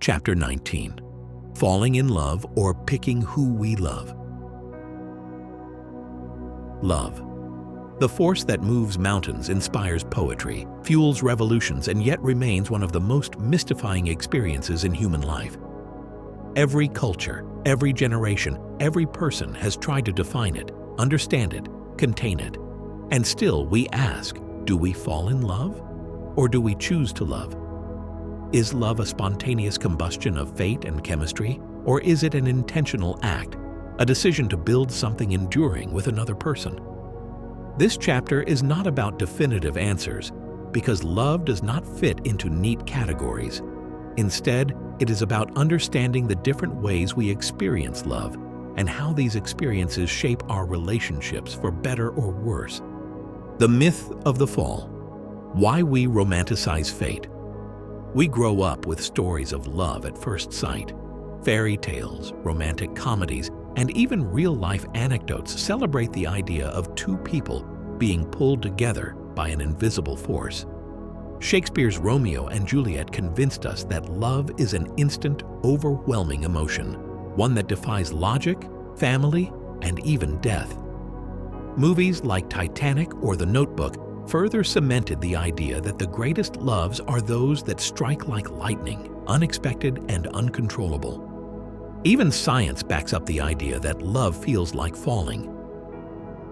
Chapter 19. Falling in Love or Picking Who We Love. Love. The force that moves mountains, inspires poetry, fuels revolutions, and yet remains one of the most mystifying experiences in human life. Every culture, every generation, every person has tried to define it, understand it, contain it. And still we ask, do we fall in love? Or do we choose to love? Is love a spontaneous combustion of fate and chemistry? Or is it an intentional act, a decision to build something enduring with another person? This chapter is not about definitive answers, because love does not fit into neat categories. Instead, it is about understanding the different ways we experience love and how these experiences shape our relationships for better or worse. The myth of the fall. Why we romanticize fate. We grow up with stories of love at first sight. Fairy tales, romantic comedies, and even real-life anecdotes celebrate the idea of two people being pulled together by an invisible force. Shakespeare's Romeo and Juliet convinced us that love is an instant, overwhelming emotion, one that defies logic, family, and even death. Movies like Titanic or The Notebook further cemented the idea that the greatest loves are those that strike like lightning, unexpected and uncontrollable. Even science backs up the idea that love feels like falling.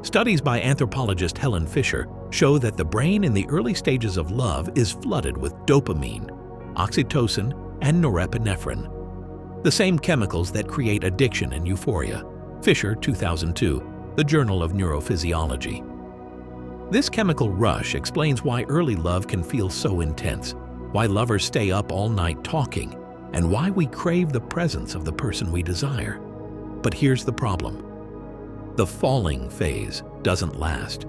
Studies by anthropologist Helen Fisher show that the brain in the early stages of love is flooded with dopamine, oxytocin, and norepinephrine, the same chemicals that create addiction and euphoria. Fisher, 2002, The Journal of Neurophysiology. This chemical rush explains why early love can feel so intense, why lovers stay up all night talking, and why we crave the presence of the person we desire. But here's the problem. The falling phase doesn't last.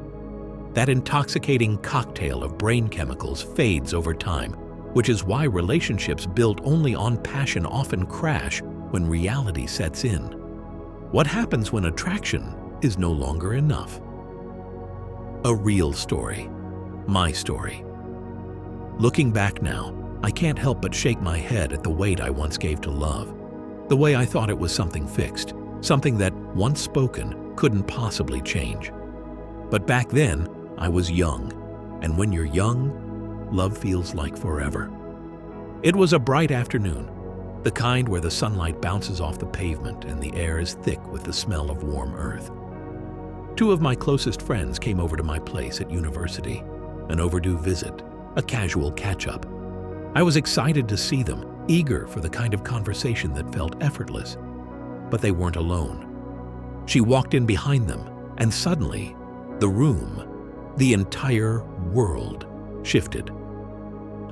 That intoxicating cocktail of brain chemicals fades over time, which is why relationships built only on passion often crash when reality sets in. What happens when attraction is no longer enough? A real story. My story. Looking back now, I can't help but shake my head at the weight I once gave to love. The way I thought it was something fixed, something that, once spoken, couldn't possibly change. But back then, I was young, and when you're young, love feels like forever. It was a bright afternoon, the kind where the sunlight bounces off the pavement and the air is thick with the smell of warm earth. Two of my closest friends came over to my place at university, an overdue visit, a casual catch-up. I was excited to see them, eager for the kind of conversation that felt effortless. But they weren't alone. She walked in behind them, and suddenly, the room, the entire world, shifted.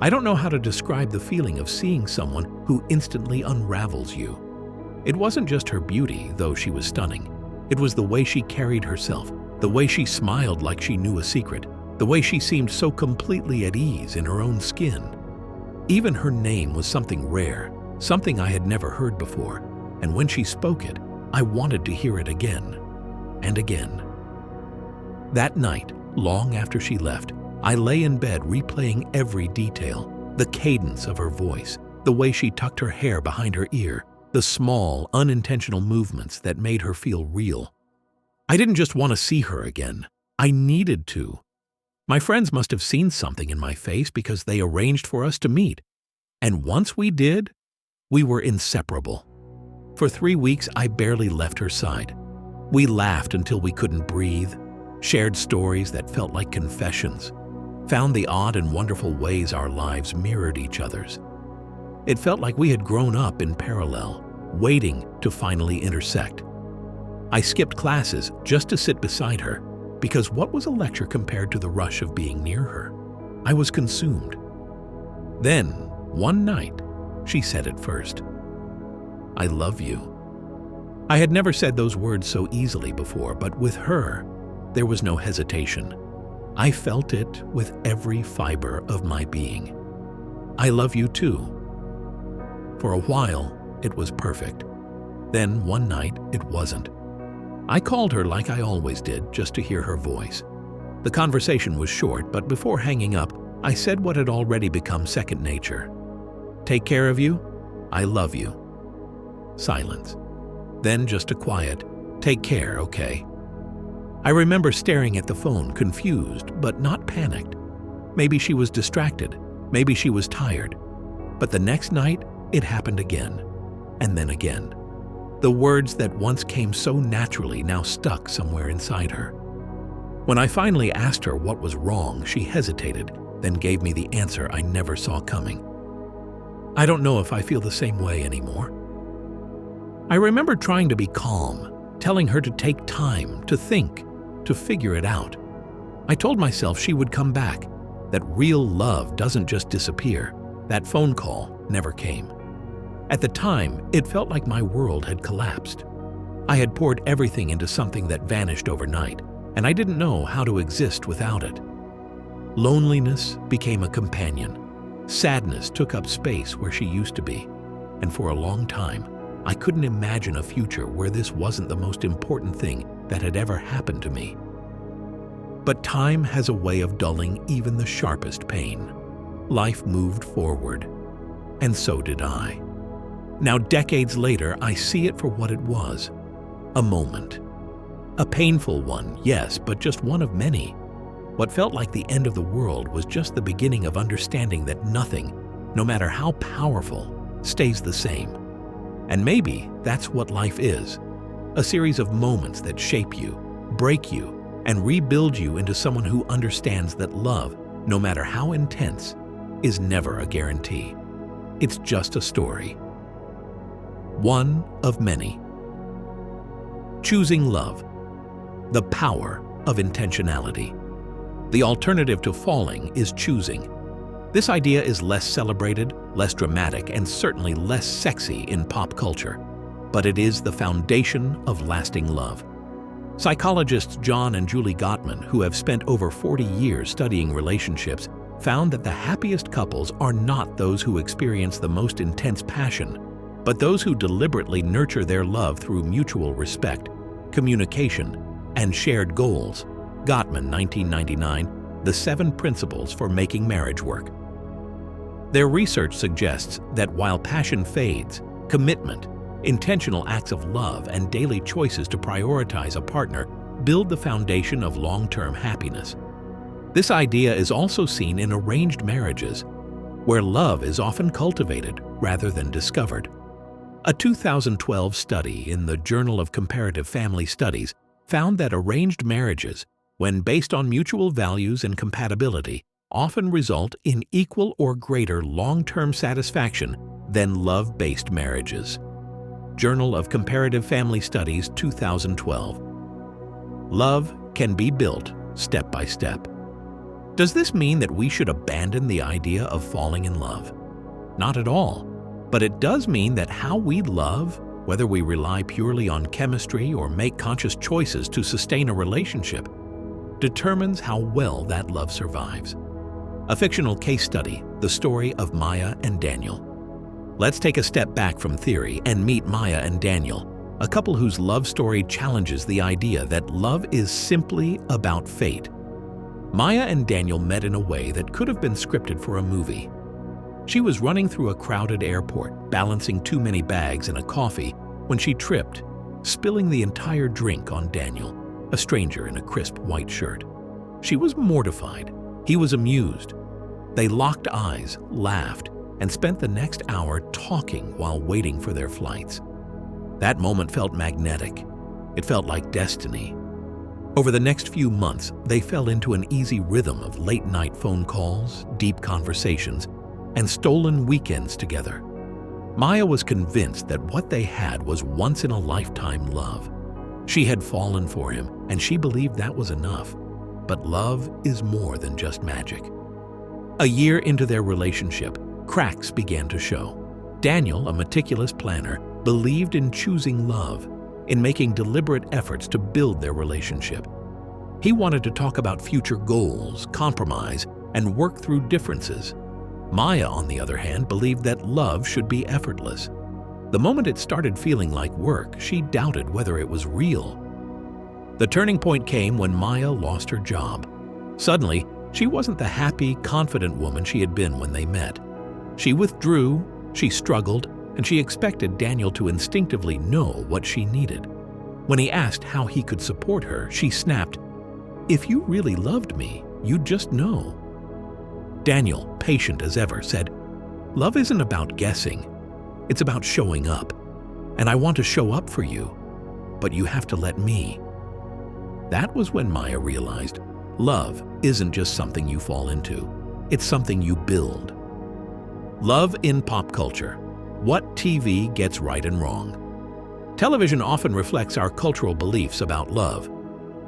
I don't know how to describe the feeling of seeing someone who instantly unravels you. It wasn't just her beauty, though she was stunning. It was the way she carried herself, the way she smiled like she knew a secret, the way she seemed so completely at ease in her own skin. Even her name was something rare, something I had never heard before, and when she spoke it, I wanted to hear it again and again. That night, long after she left, I lay in bed replaying every detail, the cadence of her voice, the way she tucked her hair behind her ear, the small, unintentional movements that made her feel real. I didn't just want to see her again. I needed to. My friends must have seen something in my face because they arranged for us to meet. And once we did, we were inseparable. For 3 weeks, I barely left her side. We laughed until we couldn't breathe, shared stories that felt like confessions, found the odd and wonderful ways our lives mirrored each other's. It felt like we had grown up in parallel, waiting to finally intersect. I skipped classes just to sit beside her, because what was a lecture compared to the rush of being near her? I was consumed. Then, one night, she said it first. I love you. I had never said those words so easily before, but with her, there was no hesitation. I felt it with every fiber of my being. I love you too. For a while, it was perfect. Then, one night, it wasn't. I called her like I always did, just to hear her voice. The conversation was short, but before hanging up, I said what had already become second nature. Take care of you? "I love you." Silence. Then just a quiet, "Take care, okay?" I remember staring at the phone, confused but not panicked. Maybe she was distracted, maybe she was tired. But the next night, it happened again, and then again. The words that once came so naturally now stuck somewhere inside her. When I finally asked her what was wrong, she hesitated, then gave me the answer I never saw coming. I don't know if I feel the same way anymore. I remember trying to be calm, telling her to take time, to think, to figure it out. I told myself she would come back, that real love doesn't just disappear. That phone call never came. At the time, it felt like my world had collapsed. I had poured everything into something that vanished overnight, and I didn't know how to exist without it. Loneliness became a companion. Sadness took up space where she used to be, and for a long time, I couldn't imagine a future where this wasn't the most important thing that had ever happened to me. But time has a way of dulling even the sharpest pain. Life moved forward, and so did I. Now, decades later, I see it for what it was: a moment. A painful one, yes, but just one of many. What felt like the end of the world was just the beginning of understanding that nothing, no matter how powerful, stays the same. And maybe that's what life is: a series of moments that shape you, break you, and rebuild you into someone who understands that love, no matter how intense, is never a guarantee. It's just a story. One of many. Choosing love. The power of intentionality. The alternative to falling is choosing. This idea is less celebrated, less dramatic, and certainly less sexy in pop culture. But it is the foundation of lasting love. Psychologists John and Julie Gottman, who have spent over 40 years studying relationships, found that the happiest couples are not those who experience the most intense passion, but those who deliberately nurture their love through mutual respect, communication, and shared goals. Gottman, 1999, The 7 Principles for Making Marriage Work. Their research suggests that while passion fades, commitment, intentional acts of love, and daily choices to prioritize a partner build the foundation of long-term happiness. This idea is also seen in arranged marriages, where love is often cultivated rather than discovered. A 2012 study in the Journal of Comparative Family Studies found that arranged marriages, when based on mutual values and compatibility, often result in equal or greater long-term satisfaction than love-based marriages. Journal of Comparative Family Studies, 2012. Love can be built step by step. Does this mean that we should abandon the idea of falling in love? Not at all. But it does mean that how we love, whether we rely purely on chemistry or make conscious choices to sustain a relationship, determines how well that love survives. A fictional case study, the story of Maya and Daniel. Let's take a step back from theory and meet Maya and Daniel, a couple whose love story challenges the idea that love is simply about fate. Maya and Daniel met in a way that could have been scripted for a movie. She was running through a crowded airport, balancing too many bags and a coffee, when she tripped, spilling the entire drink on Daniel, a stranger in a crisp white shirt. She was mortified. He was amused. They locked eyes, laughed, and spent the next hour talking while waiting for their flights. That moment felt magnetic. It felt like destiny. Over the next few months, they fell into an easy rhythm of late-night phone calls, deep conversations, and stolen weekends together. Maya was convinced that what they had was once-in-a-lifetime love. She had fallen for him, and she believed that was enough. But love is more than just magic. A year into their relationship, cracks began to show. Daniel, a meticulous planner, believed in choosing love, in making deliberate efforts to build their relationship. He wanted to talk about future goals, compromise, and work through differences. Maya, on the other hand, believed that love should be effortless. The moment it started feeling like work, she doubted whether it was real. The turning point came when Maya lost her job. Suddenly, she wasn't the happy, confident woman she had been when they met. She withdrew, she struggled, and she expected Daniel to instinctively know what she needed. When he asked how he could support her, she snapped, "If you really loved me, you'd just know." Daniel, patient as ever, said, "Love isn't about guessing. It's about showing up. And I want to show up for you, but you have to let me." That was when Maya realized love isn't just something you fall into. It's something you build. Love in pop culture. What TV gets right and wrong. Television often reflects our cultural beliefs about love.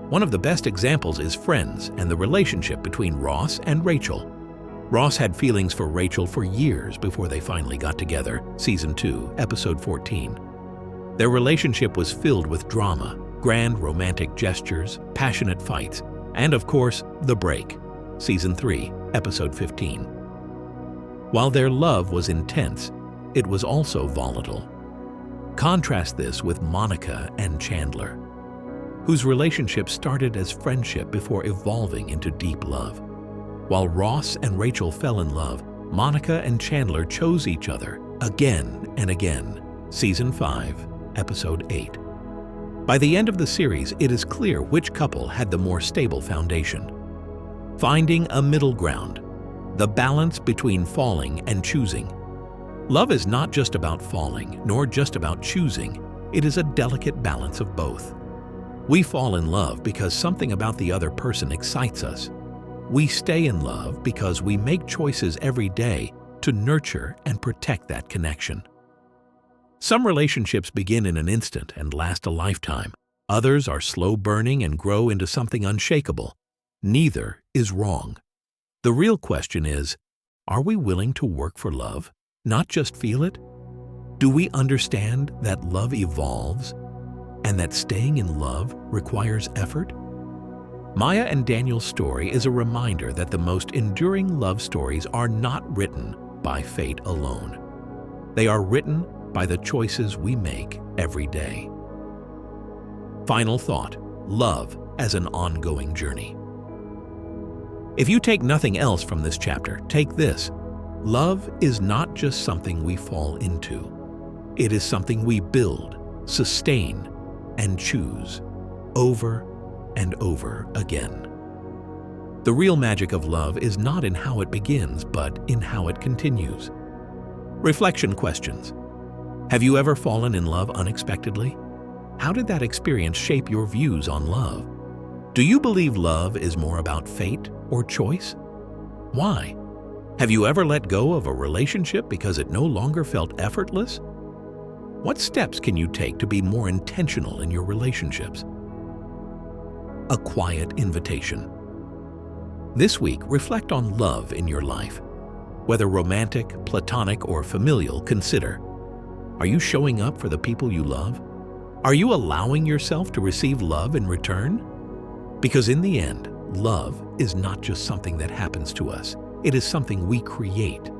One of the best examples is Friends and the relationship between Ross and Rachel. Ross had feelings for Rachel for years before they finally got together, Season 2, Episode 14. Their relationship was filled with drama, grand romantic gestures, passionate fights, and of course, the break, Season 3, Episode 15. While their love was intense, it was also volatile. Contrast this with Monica and Chandler, whose relationship started as friendship before evolving into deep love. While Ross and Rachel fell in love, Monica and Chandler chose each other again and again. Season 5, Episode 8. By the end of the series, it is clear which couple had the more stable foundation. Finding a middle ground, the balance between falling and choosing. Love is not just about falling, nor just about choosing. It is a delicate balance of both. We fall in love because something about the other person excites us. We stay in love because we make choices every day to nurture and protect that connection. Some relationships begin in an instant and last a lifetime. Others are slow burning and grow into something unshakable. Neither is wrong. The real question is, are we willing to work for love, not just feel it? Do we understand that love evolves and that staying in love requires effort? Maya and Daniel's story is a reminder that the most enduring love stories are not written by fate alone. They are written by the choices we make every day. Final thought: love as an ongoing journey. If you take nothing else from this chapter, take this. Love is not just something we fall into. It is something we build, sustain, and choose over and over again. The real magic of love is not in how it begins, but in how it continues. Reflection questions. Have you ever fallen in love unexpectedly? How did that experience shape your views on love? Do you believe love is more about fate or choice? Why? Have you ever let go of a relationship because it no longer felt effortless? What steps can you take to be more intentional in your relationships? A quiet invitation. This week, reflect on love in your life. Whether romantic, platonic, or familial, consider: are you showing up for the people you love? Are you allowing yourself to receive love in return? Because in the end, love is not just something that happens to us. It is something we create.